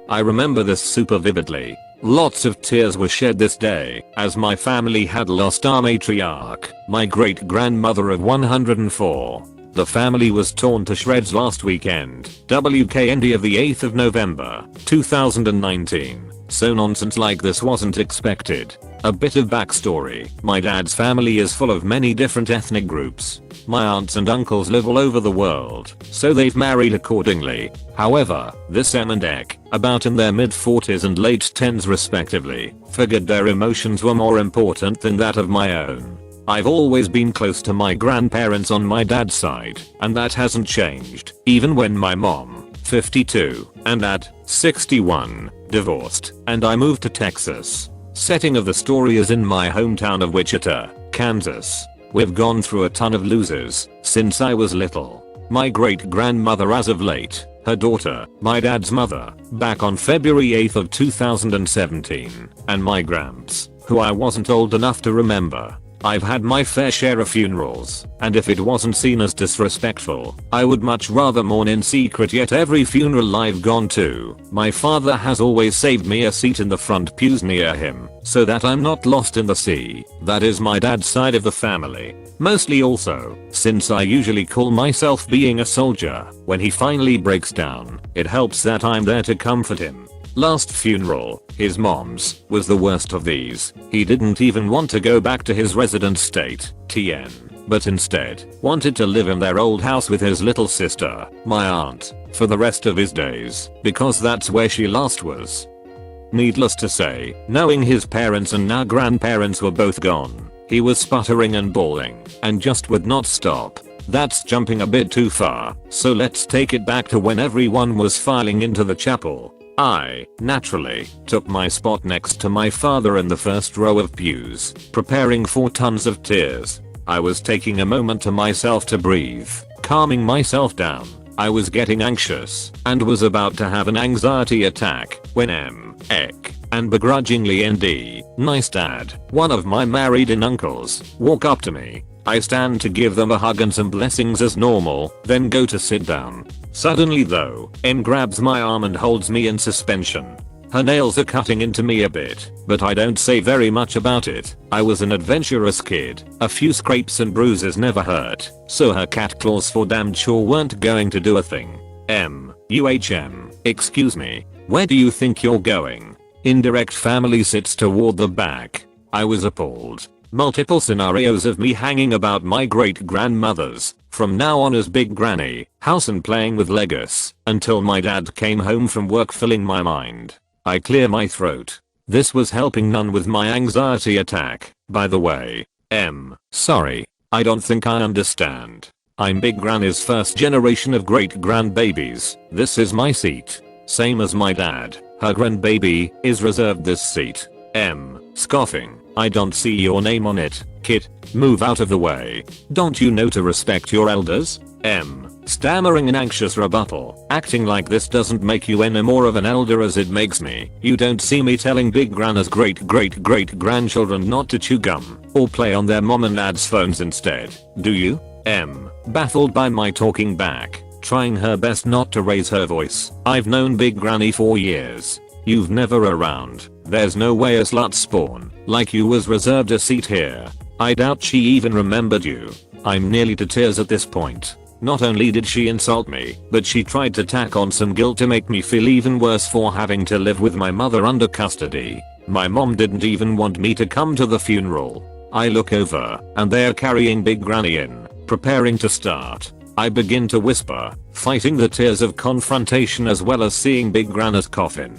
I remember this super vividly. Lots of tears were shed this day as my family had lost our matriarch, my great grandmother of 104. The family was torn to shreds last weekend, WKND of the 8th of November, 2019. So nonsense like this wasn't expected. A bit of backstory. My dad's family is full of many different ethnic groups. My aunts and uncles live all over the world, so they've married accordingly. However, this Em and Ek, about in their mid-40s and late 10s respectively, figured their emotions were more important than that of my own. I've always been close to my grandparents on my dad's side, and that hasn't changed, even when my mom, 52, and dad, 61, divorced, and I moved to Texas. Setting of the story is in my hometown of Wichita, Kansas. We've gone through a ton of losers since I was little. My great grandmother as of late, her daughter, my dad's mother, back on February 8th of 2017, and my gramps, who I wasn't old enough to remember. I've had my fair share of funerals, and if it wasn't seen as disrespectful, I would much rather mourn in secret. Yet every funeral I've gone to, my father has always saved me a seat in the front pews near him, so that I'm not lost in the sea. That is my dad's side of the family. Mostly also, since I usually call myself being a soldier, when he finally breaks down, it helps that I'm there to comfort him. Last funeral, his mom's, was the worst of these. He didn't even want to go back to his resident state, TN, but instead wanted to live in their old house with his little sister, my aunt, for the rest of his days, because that's where she last was. Needless to say, knowing his parents and now grandparents were both gone, he was sputtering and bawling, and just would not stop. That's jumping a bit too far, so let's take it back to when everyone was filing into the chapel. I, naturally, took my spot next to my father in the first row of pews, preparing for tons of tears. I was taking a moment to myself to breathe, calming myself down. I was getting anxious, and was about to have an anxiety attack, when Em, Ek, and begrudgingly ND, nice dad, one of my married-in uncles, walk up to me. I stand to give them a hug and some blessings as normal, then go to sit down. Suddenly though, Em grabs my arm and holds me in suspension. Her nails are cutting into me a bit, but I don't say very much about it. I was an adventurous kid, a few scrapes and bruises never hurt, so her cat claws for damn sure weren't going to do a thing. Excuse me, where do you think you're going? Indirect family sits toward the back. I was appalled. Multiple scenarios of me hanging about my great grandmother's, from now on as Big Granny, house and playing with Legos, until my dad came home from work filling my mind. I clear my throat. This was helping none with my anxiety attack, by the way. Sorry, I don't think I understand. I'm Big Granny's first generation of great grandbabies. This is my seat. Same as my dad, her grandbaby, is reserved this seat. Scoffing. I don't see your name on it, kid. Move out of the way. Don't you know to respect your elders? Stammering an anxious rebuttal. Acting like this doesn't make you any more of an elder as it makes me. You don't see me telling Big Grandma's great grandchildren not to chew gum, or play on their mom and dad's phones instead, do you? Baffled by my talking back, trying her best not to raise her voice. I've known Big Granny for years. You've never around. There's no way a slut spawn like you was reserved a seat here. I doubt she even remembered you. I'm nearly to tears at this point. Not only did she insult me, but she tried to tack on some guilt to make me feel even worse for having to live with my mother under custody. My mom didn't even want me to come to the funeral. I look over, and they're carrying Big Granny in, preparing to start. I begin to whisper, fighting the tears of confrontation as well as seeing Big Grandma's coffin.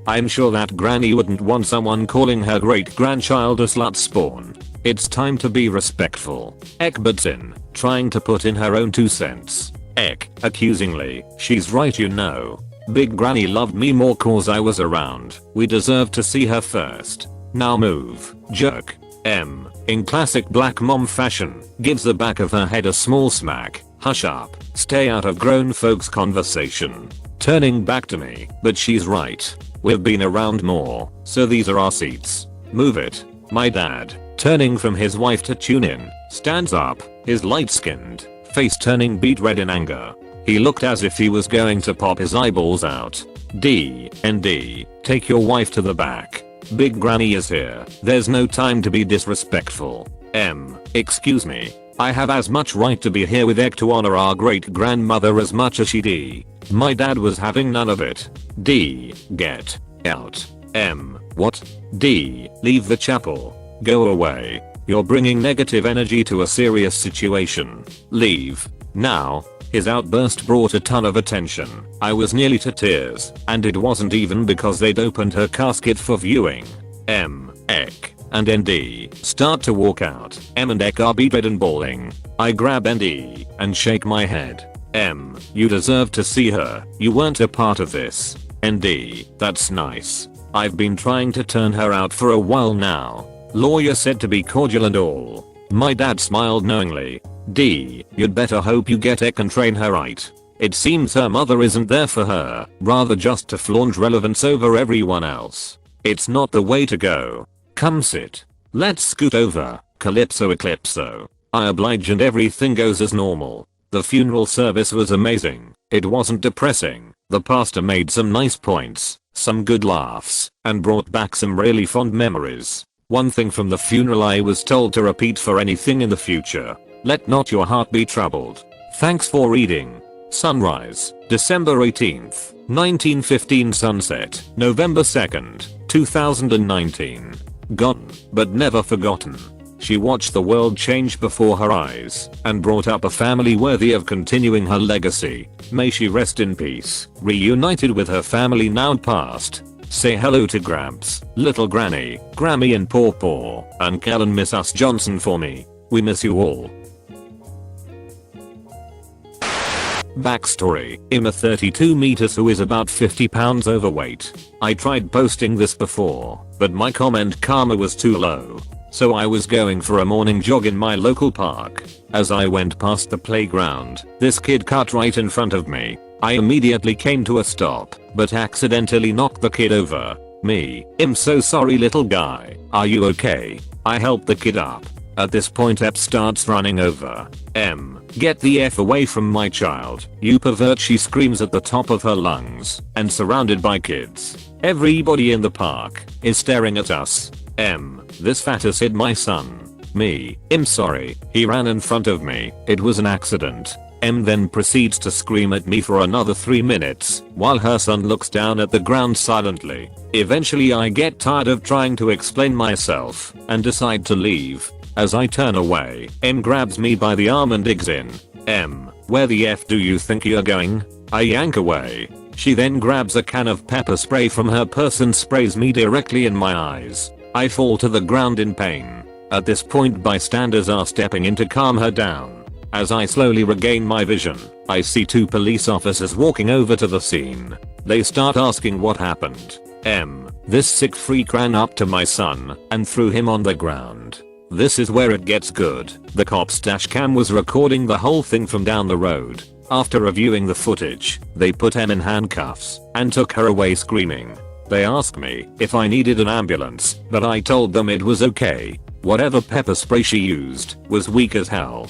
I'm sure that Granny wouldn't want someone calling her great grandchild a slut spawn. It's time to be respectful. Ek butts in, trying to put in her own 2 cents. Ek, accusingly, she's right you know. Big Granny loved me more cause I was around. We deserve to see her first. Now move, jerk. In classic black mom fashion, gives the back of her head a small smack. Hush up, stay out of grown folks conversation. Turning back to me, but she's right. We've been around more, so these are our seats. Move it. My dad, turning from his wife to tune in, stands up, his light-skinned face turning beet red in anger. He looked as if he was going to pop his eyeballs out. D. ND. Take your wife to the back. Big Granny is here. There's no time to be disrespectful. M. Excuse me. I have as much right to be here with Ek to honor our great grandmother as much as she D. My dad was having none of it. D. Get out. M. What? D. Leave the chapel. Go away. You're bringing negative energy to a serious situation. Leave. Now. His outburst brought a ton of attention. I was nearly to tears, and it wasn't even because they'd opened her casket for viewing. M. Ek and ND start to walk out. M and Ek are bedridden bawling. I grab ND and shake my head. M. You deserve to see her. You weren't a part of this. ND. That's nice. I've been trying to turn her out for a while now. Lawyer said to be cordial and all. My dad smiled knowingly. D. You'd better hope you get Ek and train her right. It seems her mother isn't there for her, rather just to flaunt relevance over everyone else. It's not the way to go. Come sit. Let's scoot over. Calypso Eclipso. I oblige and everything goes as normal. The funeral service was amazing. It wasn't depressing. The pastor made some nice points, some good laughs, and brought back some really fond memories. One thing from the funeral I was told to repeat for anything in the future. Let not your heart be troubled. Thanks for reading. Sunrise, December 18th, 1915 sunset, November 2nd, 2019. Gone, but never forgotten. She watched the world change before her eyes and brought up a family worthy of continuing her legacy. May she rest in peace. Reunited with her family now past. Say hello to Gramps, Little Granny, Grammy and Paw Paw, and Kellen Miss Us Johnson for me. We miss you all. Backstory. I'm a 32 meters who is about 50 pounds overweight. I tried posting this before, but my comment karma was too low. So I was going for a morning jog in my local park. As I went past the playground, this kid cut right in front of me. I immediately came to a stop, but accidentally knocked the kid over. Me. I'm so sorry little guy. Are you okay? I helped the kid up. At this point Ep starts running over. M. Get the F away from my child, you pervert, she screams at the top of her lungs, and surrounded by kids. Everybody in the park is staring at us. M. This fattest hit my son. Me. I'm sorry, he ran in front of me, it was an accident. M then proceeds to scream at me for another 3 minutes, while her son looks down at the ground silently. Eventually I get tired of trying to explain myself, and decide to leave. As I turn away, M grabs me by the arm and digs in. M. Where the F do you think you're going? I yank away. She then grabs a can of pepper spray from her purse and sprays me directly in my eyes. I fall to the ground in pain. At this point bystanders are stepping in to calm her down. As I slowly regain my vision, I see 2 police officers walking over to the scene. They start asking what happened. M. This sick freak ran up to my son and threw him on the ground. This is where it gets good. The cop's dash cam was recording the whole thing from down the road. After reviewing the footage, they put M in handcuffs and took her away screaming. They asked me if I needed an ambulance, but I told them it was okay. Whatever pepper spray she used was weak as hell.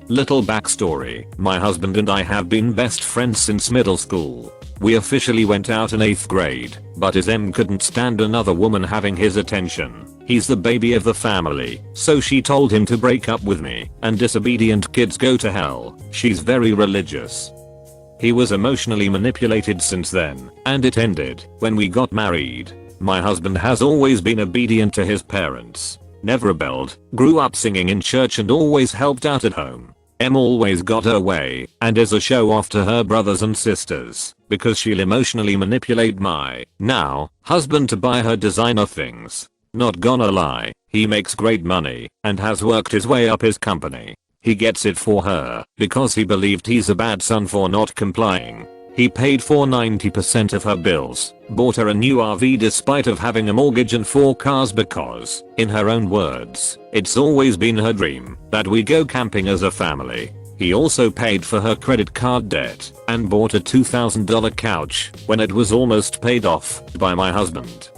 Little backstory. My husband and I have been best friends since middle school. We officially went out in 8th grade, but his M couldn't stand another woman having his attention. He's the baby of the family, so she told him to break up with me, and disobedient kids go to hell. She's very religious. He was emotionally manipulated since then, and it ended when we got married. My husband has always been obedient to his parents, never rebelled, grew up singing in church and always helped out at home. M always got her way and is a show off to her brothers and sisters because she'll emotionally manipulate my now husband to buy her designer things. Not gonna lie, he makes great money and has worked his way up his company. He gets it for her because he believed he's a bad son for not complying. He paid for 90% of her bills, bought her a new RV despite of having a mortgage and 4 cars because, in her own words, it's always been her dream that we go camping as a family. He also paid for her credit card debt and bought a $2,000 couch when it was almost paid off by my husband.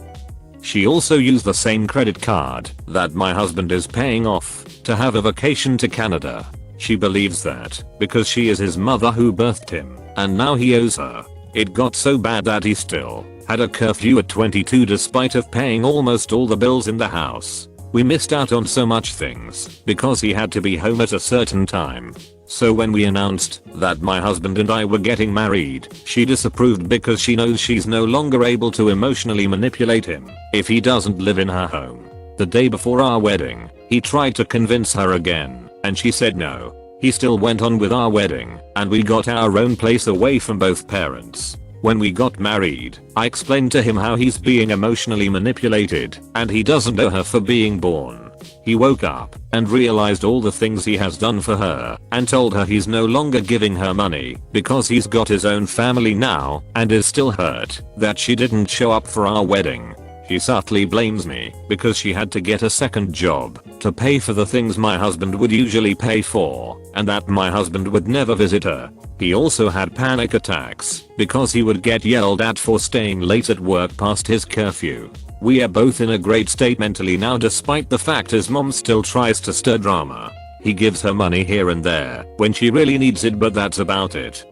She also used the same credit card that my husband is paying off to have a vacation to Canada. She believes that because she is his mother who birthed him, and now he owes her. It got so bad that he still had a curfew at 22 despite of paying almost all the bills in the house. We missed out on so much things because he had to be home at a certain time. So when we announced that my husband and I were getting married, she disapproved because she knows she's no longer able to emotionally manipulate him if he doesn't live in her home. The day before our wedding, he tried to convince her again, and she said no. He still went on with our wedding, and we got our own place away from both parents. When we got married, I explained to him how he's being emotionally manipulated and he doesn't owe her for being born. He woke up and realized all the things he has done for her and told her he's no longer giving her money because he's got his own family now and is still hurt that she didn't show up for our wedding. She subtly blames me because she had to get a second job to pay for the things my husband would usually pay for and that my husband would never visit her. He also had panic attacks because he would get yelled at for staying late at work past his curfew. We are both in a great state mentally now despite the fact his mom still tries to stir drama. He gives her money here and there when she really needs it, but that's about it.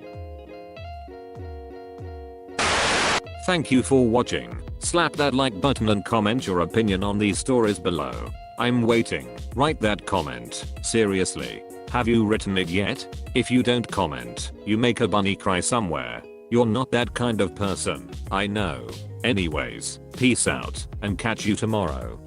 Thank you for watching. Slap that like button and comment your opinion on these stories below. I'm waiting. Write that comment. Seriously. Have you written it yet? If you don't comment, you make a bunny cry somewhere. You're not that kind of person. I know. Anyways, peace out and catch you tomorrow.